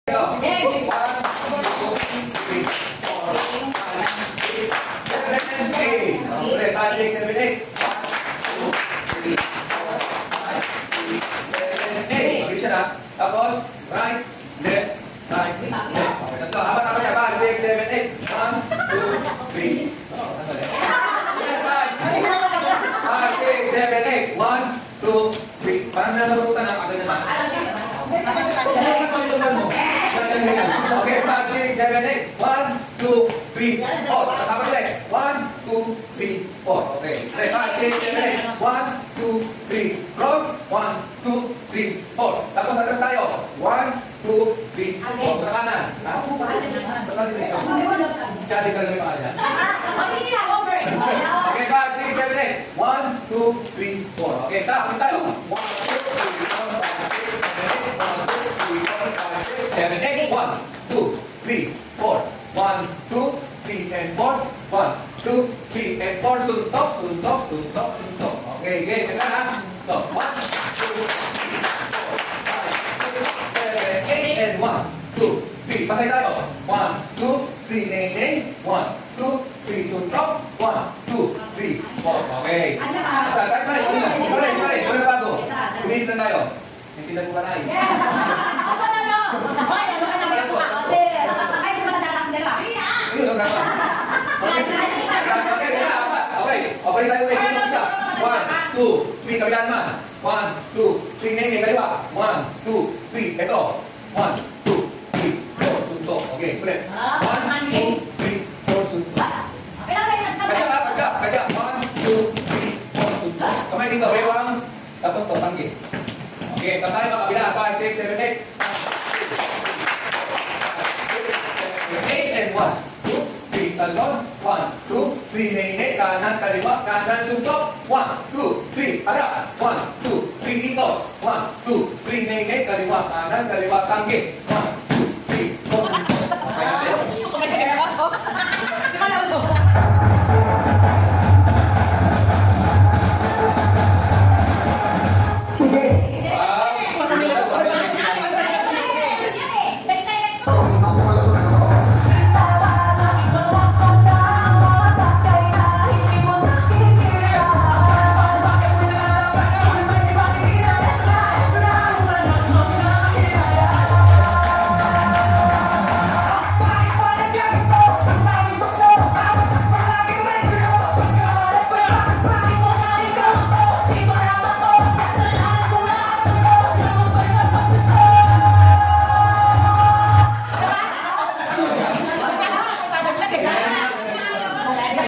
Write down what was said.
Go. 1, 2, 3, 4, 5, 6, 7, and 8. Okay, 5, 6, 7, 8. 1, 2, 3, 4, 5, 6, 7, 8. Okay siya na. Tapos, right, left, right, left. Okay, tatlo. Apat niya. 5, 6, 7, 8. 1, 2, 3. Left, right. 5, 6, 7, 8. 1, 2, 3. Parang sinasabutan na. Agad naman. Okay, 5, 6, 7, 8. 1, 2, 3, 4. Kasama ulit. 1, 2, 3, 4. Okay. 5, 6, 7, 8. 1, 2, 3. Roll. 1, 2, 3, 4. Tapos atas tayo. 1, 2, 3, 4. Sa kanan. Ha? Ba't natin ito? Chali ka lang yung mga dyan. Okay, 5, 6, 7, 8. 1, 2, 3, 4. Okay, tapos tayo. 1, 2, 3, 4, 5, 6, 7, 8. 1, 2, 3, 4. 1, 2, 3, and 4. 1, 2, 3, and 4. Suntok, suntok, suntok, suntok. Okay, okay. Teka na. So, 1, 2, 3, 4, 5, 6, 7, 8, and 1, 2, 3. Pasay tayo. 1, 2, 3, neng-neng. 1, 2, 3, suntok. 1, 2, 3, 4. Okay. Asa, tayo pa rin. Pare. Wala bago. Umilit na tayo. Naintindihan ko ba na yun? Okay, tayo ulit. Isa. 1, 2, 3, kabilaan naman. 1, 2, 3, neng-neng, kaliwa. 1, 2, 3, ito. 1, 2, 3, 4, suntok. Okay, ulit. 1, 2, 3, 4, suntok. Kaya. 1, 2, 3, 4, suntok. Kamay dito, bewang. Tapos to, tanggi. Okay, tayo mga kabila. 5, 6, 7, 8. 8 and 1, 2, 3, talon. 1, 2, 3, nene, kanan, kaliwa, kanan, suntok. 1, 2, 3, harap. 1, 2, 3, dito. 1, 2, 3, nene, kaliwa, kanan, kaliwa, tanggi. 1, 2, 3, 4, suntok. Okay natin. Ako